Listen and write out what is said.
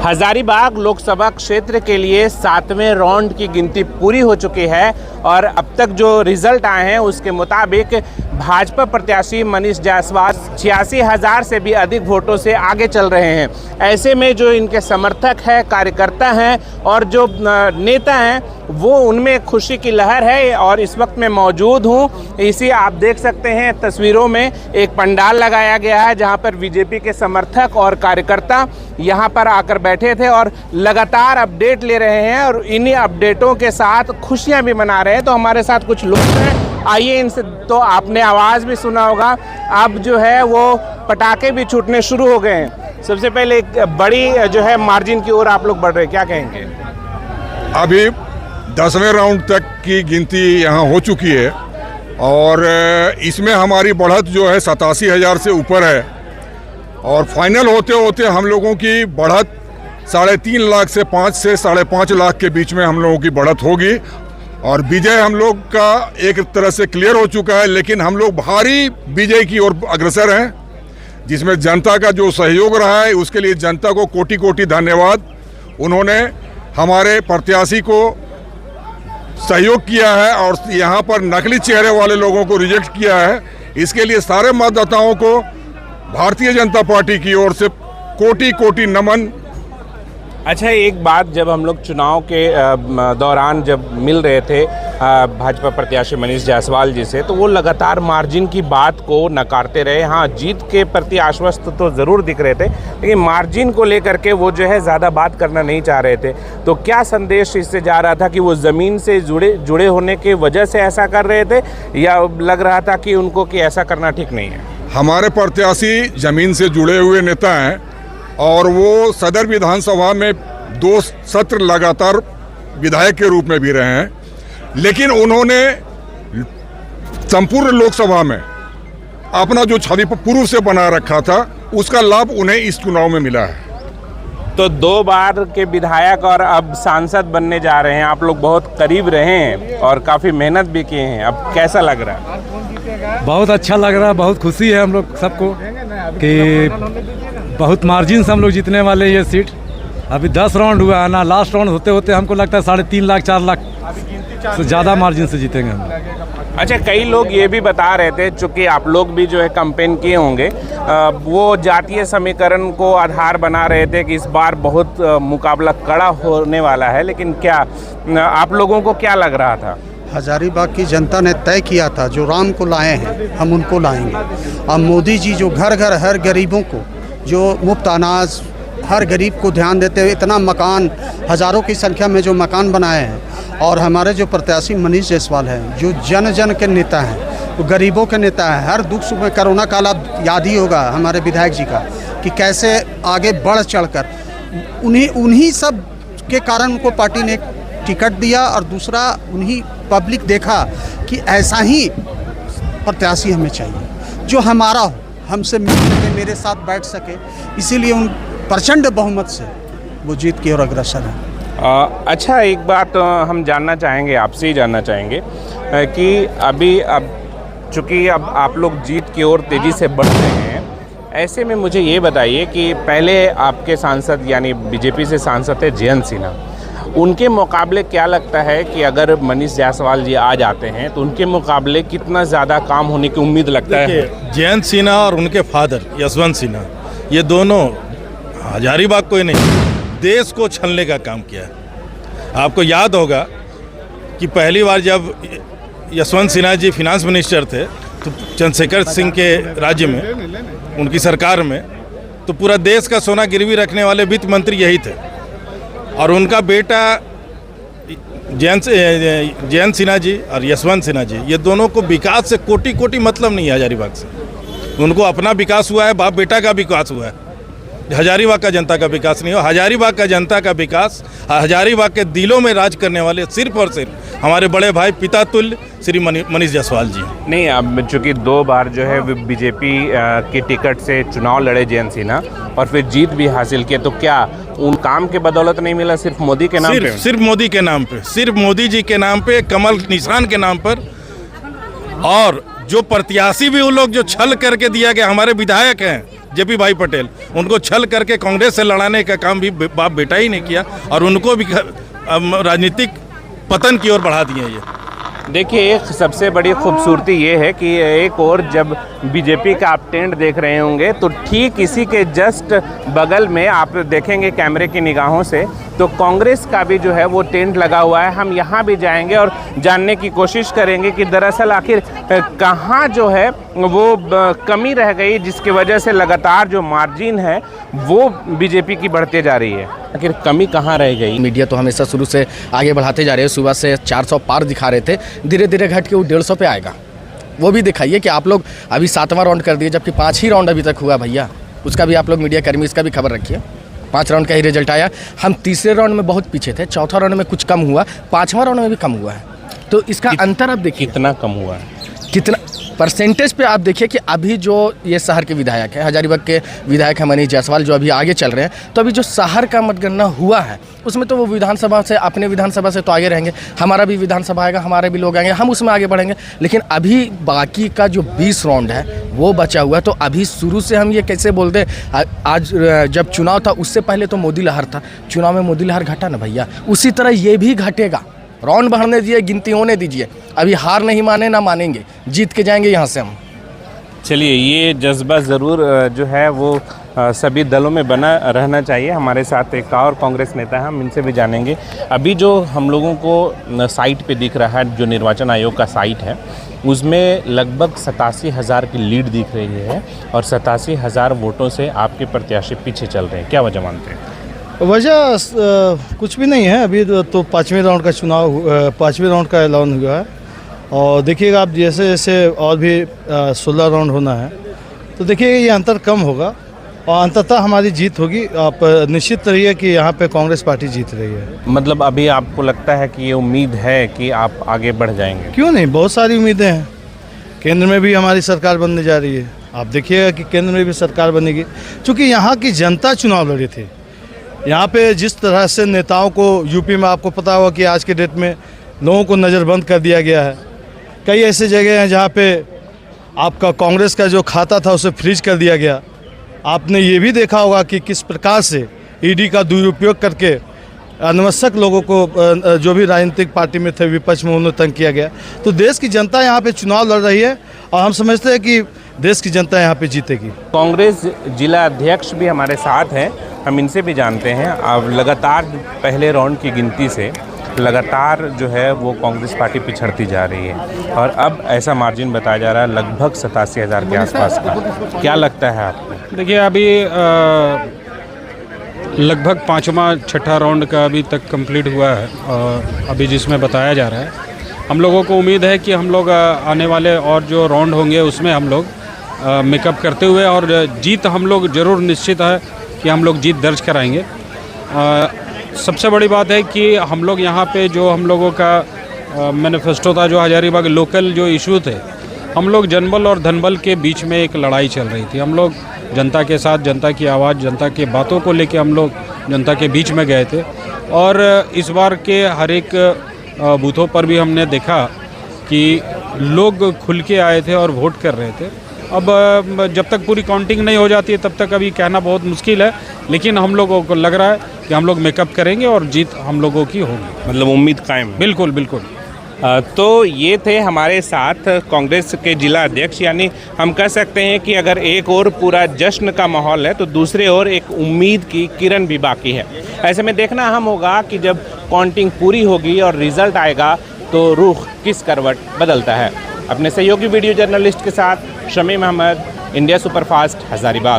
हजारीबाग लोकसभा क्षेत्र के लिए 7वें राउंड की गिनती पूरी हो चुकी है और अब तक जो रिजल्ट आए हैं उसके मुताबिक भाजपा प्रत्याशी मनीष जायसवाल 86,000 से भी अधिक वोटों से आगे चल रहे हैं। ऐसे में जो इनके समर्थक हैं, कार्यकर्ता हैं और जो नेता हैं वो उनमें खुशी की लहर है और इस वक्त मैं मौजूद हूँ। इसी आप देख सकते हैं तस्वीरों में एक पंडाल लगाया गया है जहाँ पर बीजेपी के समर्थक और कार्यकर्ता यहाँ पर आकर बैठे थे और लगातार अपडेट ले रहे हैं और इन्हीं अपडेटों के साथ खुशियाँ भी मना रहे हैं। तो हमारे साथ कुछ लोग हैं, आइए इनसे। तो आपने आवाज़ भी सुना होगा, अब जो है वो पटाखे भी छूटने शुरू हो गए हैं। सबसे पहले एक बड़ी जो है मार्जिन की ओर आप लोग बढ़ रहे हैं, क्या कहेंगे? अभी 10वें राउंड तक की गिनती यहाँ हो चुकी है और इसमें हमारी बढ़त जो है 87,000 से ऊपर है और फाइनल होते होते हम लोगों की बढ़त 3.5 लाख से 5 से 5.5 लाख के बीच में हम लोगों की बढ़त होगी और विजय हम लोग का एक तरह से क्लियर हो चुका है। लेकिन हम लोग भारी विजय की ओर अग्रसर हैं, जिसमें जनता का जो सहयोग रहा है उसके लिए जनता को कोटि कोटि धन्यवाद। उन्होंने हमारे प्रत्याशी को सहयोग किया है और यहाँ पर नकली चेहरे वाले लोगों को रिजेक्ट किया है। इसके लिए सारे मतदाताओं को भारतीय जनता पार्टी की ओर से कोटि कोटि नमन। अच्छा, एक बात, जब हम लोग चुनाव के दौरान जब मिल रहे थे भाजपा प्रत्याशी मनीष जायसवाल जी से, तो वो लगातार मार्जिन की बात को नकारते रहे। हाँ, जीत के प्रति आश्वस्त तो ज़रूर दिख रहे थे, लेकिन मार्जिन को लेकर के वो जो है ज़्यादा बात करना नहीं चाह रहे थे। तो क्या संदेश इससे जा रहा था कि वो ज़मीन से जुड़े होने की वजह से ऐसा कर रहे थे, या लग रहा था कि उनको कि ऐसा करना ठीक नहीं है? हमारे प्रत्याशी ज़मीन से जुड़े हुए नेता हैं और वो सदर विधानसभा में 2 सत्र लगातार विधायक के रूप में भी रहे हैं, लेकिन उन्होंने संपूर्ण लोकसभा में अपना जो छवि पूर्व से बना रखा था उसका लाभ उन्हें इस चुनाव में मिला है। तो 2 बार के विधायक और अब सांसद बनने जा रहे हैं, आप लोग बहुत करीब रहे हैं और काफ़ी मेहनत भी किए हैं, अब कैसा लग रहा है? बहुत अच्छा लग रहा है, बहुत खुशी है हम लोग सबको कि बहुत मार्जिन से हम लोग जीतने वाले ये सीट। अभी 10 राउंड हुआ है ना, लास्ट राउंड होते होते हमको लगता है 3.5 लाख 4 लाख से ज़्यादा मार्जिन से जीतेंगे हम। अच्छा, कई लोग ये भी बता रहे थे, चूँकि आप लोग भी जो है कैंपेन किए होंगे, वो जातीय समीकरण को आधार बना रहे थे कि इस बार बहुत मुकाबला कड़ा होने वाला है, लेकिन क्या आप लोगों को क्या लग रहा था? हजारीबाग की जनता ने तय किया था, जो राम को लाए हैं हम उनको लाएंगे। अब मोदी जी जो घर घर हर गरीबों को जो मुफ्त अनाज, हर गरीब को ध्यान देते हुए इतना मकान, हज़ारों की संख्या में जो मकान बनाए हैं, और हमारे जो प्रत्याशी मनीष जायसवाल हैं जो जन जन के नेता हैं, वो गरीबों के नेता हैं। हर दुख सुख में कोरोना काल अब याद ही होगा हमारे विधायक जी का कि कैसे आगे बढ़ चढ़कर उन्हीं सब के कारण उनको पार्टी ने टिकट दिया और दूसरा उन्हीं पब्लिक देखा कि ऐसा ही प्रत्याशी हमें चाहिए जो हमारा हो, हमसे मिल सके, मेरे साथ बैठ सके। इसीलिए उन प्रचंड बहुमत से वो जीत की ओर अग्रसर है। अच्छा, एक बात हम जानना चाहेंगे, आपसे ही जानना चाहेंगे कि अभी अब चूँकि अब आप लोग जीत की ओर तेज़ी से बढ़ रहे हैं, ऐसे में मुझे ये बताइए कि पहले आपके सांसद यानी बीजेपी से सांसद थे जयंत सिन्हा, उनके मुकाबले क्या लगता है कि अगर मनीष जायसवाल जी आ जाते हैं तो उनके मुकाबले कितना ज़्यादा काम होने की उम्मीद लगता है? जयंत सिन्हा और उनके फादर यशवंत सिन्हा, ये दोनों हजारीबाग को ही नहीं देश को छलने का काम किया है। आपको याद होगा कि पहली बार जब यशवंत सिन्हा जी फिनांस मिनिस्टर थे तो चंद्रशेखर सिंह के राज्य में, उनकी सरकार में, तो पूरा देश का सोना गिरवी रखने वाले वित्त मंत्री यही थे। और उनका बेटा जयंत सिन्हा जी और यशवंत सिन्हा जी, ये दोनों को विकास से कोटि कोटि मतलब नहीं है हजारीबाग से। उनको अपना विकास हुआ है, बाप बेटा का विकास हुआ है, हजारीबाग का जनता का विकास नहीं हो। हजारीबाग का जनता का विकास, हजारीबाग के दिलों में राज करने वाले सिर्फ और सिर्फ हमारे बड़े भाई पिता तुल्य श्री मनीष जायसवाल जी। नहीं, अब चूँकि 2 बार जो है बीजेपी की टिकट से चुनाव लड़े जयंत सिन्हा और फिर जीत भी हासिल किए, तो क्या उन काम के बदौलत नहीं मिला, सिर्फ मोदी के नाम पे? सिर्फ मोदी के नाम पे, सिर्फ मोदी जी के नाम पे, कमल निशान के नाम पर। और जो प्रत्याशी भी उन लोग जो छल करके दिया गया, हमारे विधायक हैं जेपी भाई पटेल, उनको छल करके कांग्रेस से लड़ाने का काम भी बाप बेटा ही नहीं किया और उनको भी राजनीतिक पतन की ओर बढ़ा दिए ये। देखिए, एक सबसे बड़ी खूबसूरती ये है कि एक और जब बीजेपी का आप टेंट देख रहे होंगे तो ठीक इसी के जस्ट बगल में आप देखेंगे कैमरे की निगाहों से तो कांग्रेस का भी जो है वो टेंट लगा हुआ है। हम यहाँ भी जाएंगे और जानने की कोशिश करेंगे कि दरअसल आखिर कहाँ जो है वो कमी रह गई जिसकी वजह से लगातार जो मार्जिन है वो बीजेपी की बढ़ते जा रही है। आखिर कमी कहाँ रह गई? मीडिया तो हमेशा शुरू से आगे बढ़ाते जा रहे हैं। सुबह से 400 पार दिखा रहे थे, धीरे धीरे घट के वो 150 पे आएगा। वो भी दिखाइए कि आप लोग अभी 7वां राउंड कर दिए जबकि 5 ही राउंड अभी तक हुआ भैया। उसका भी आप लोग मीडिया कर्मी इसका भी खबर रखिए। 5 राउंड का ही रिजल्ट आया। हम तीसरे राउंड में बहुत पीछे थे, चौथा राउंड में कुछ कम हुआ, 5वां राउंड में भी कम हुआ है। तो इसका अंतर आप देखिए कितना कम हुआ है, कितना परसेंटेज पे आप देखिए कि अभी जो ये शहर के विधायक हैं, हजारीबाग के विधायक हैं मनीष जायसवाल, जो अभी आगे चल रहे हैं, तो अभी जो शहर का मतगणना हुआ है उसमें तो वो विधानसभा से, अपने विधानसभा से तो आगे रहेंगे। हमारा भी विधानसभा आएगा, हमारे भी लोग आएंगे, हम उसमें आगे बढ़ेंगे। लेकिन अभी बाकी का जो 20 राउंड है वो बचा हुआ है। तो अभी शुरू से हम ये कैसे बोल दें, आज जब चुनाव था उससे पहले तो मोदी लहर था, चुनाव में मोदी लहर घटा ना भैया, उसी तरह ये भी घटेगा। राउंड बढ़ने दीजिए, गिनती होने दीजिए। अभी हार नहीं माने ना मानेंगे, जीत के जाएंगे यहाँ से हम। चलिए, ये जज्बा ज़रूर जो है वो सभी दलों में बना रहना चाहिए। हमारे साथ एक और कांग्रेस नेता हैं, हम इनसे भी जानेंगे। अभी जो हम लोगों को साइट पे दिख रहा है, जो निर्वाचन आयोग का साइट है, उसमें लगभग 87,000 की लीड दिख रही है और 87,000 वोटों से आपके प्रत्याशी पीछे चल रहे हैं। क्या वजह मानते हैं? वजह कुछ भी नहीं है। अभी तो 5वें राउंड का चुनाव, 5वें राउंड का ऐलान हुआ है और देखिएगा आप जैसे जैसे और भी 16 राउंड होना है तो देखिएगा ये अंतर कम होगा और अंततः हमारी जीत होगी। आप निश्चित रहिए कि यहाँ पे कांग्रेस पार्टी जीत रही है। मतलब अभी आपको लगता है कि ये उम्मीद है कि आप आगे बढ़ जाएंगे? क्यों नहीं, बहुत सारी उम्मीदें हैं। केंद्र में भी हमारी सरकार बनने जा रही है, आप देखिएगा कि केंद्र में भी सरकार बनेगी। चूँकि यहाँ की जनता चुनाव लड़ी थी, यहाँ पे जिस तरह से नेताओं को यूपी में आपको पता होगा कि आज के डेट में लोगों को नज़रबंद कर दिया गया है। कई ऐसे जगह हैं जहाँ पे आपका कांग्रेस का जो खाता था उसे फ्रीज कर दिया गया। आपने ये भी देखा होगा कि किस प्रकार से ईडी का दुरुपयोग करके अनावश्यक लोगों को, जो भी राजनीतिक पार्टी में थे, विपक्ष में, उन्हें तंग किया गया। तो देश की जनता यहाँ पे चुनाव लड़ रही है और हम समझते हैं कि देश की जनता यहाँ पे जीतेगी। कांग्रेस जिला अध्यक्ष भी हमारे साथ हैं, हम इनसे भी जानते हैं। अब लगातार पहले राउंड की गिनती से लगातार जो है वो कांग्रेस पार्टी पिछड़ती जा रही है और अब ऐसा मार्जिन बताया जा रहा है लगभग 87,000 के आसपास का। क्या लगता है आपको? देखिए, अभी लगभग 5वां 6ठा राउंड का अभी तक कंप्लीट हुआ है और अभी जिसमें बताया जा रहा है, हम लोगों को उम्मीद है कि हम लोग आने वाले और जो राउंड होंगे उसमें हम लोग मेकअप करते हुए और जीत हम लोग ज़रूर निश्चित है कि हम लोग जीत दर्ज कराएंगे। सबसे बड़ी बात है कि हम लोग यहाँ पे जो हम लोगों का मैनिफेस्टो था, जो हजारीबाग लोकल जो इशू थे, हम लोग जनबल और धनबल के बीच में एक लड़ाई चल रही थी। हम लोग जनता के साथ, जनता की आवाज़, जनता के बातों को लेके हम लोग जनता के बीच में गए थे और इस बार के हर एक बूथों पर भी हमने देखा कि लोग खुल के आए थे और वोट कर रहे थे। अब जब तक पूरी काउंटिंग नहीं हो जाती है तब तक अभी कहना बहुत मुश्किल है, लेकिन हम लोगों को लग रहा है कि हम लोग मेकअप करेंगे और जीत हम लोगों की होगी। मतलब उम्मीद कायम है? बिल्कुल बिल्कुल। तो ये थे हमारे साथ कांग्रेस के जिला अध्यक्ष। यानी हम कह सकते हैं कि अगर एक और पूरा जश्न का माहौल है तो दूसरे ओर एक उम्मीद की किरण भी बाकी है। ऐसे में देखना अहम होगा कि जब काउंटिंग पूरी होगी और रिजल्ट आएगा तो रुख किस करवट बदलता है। अपने सहयोगी वीडियो जर्नलिस्ट के साथ शमीम अहमद, इंडिया सुपरफास्ट, हजारीबाग।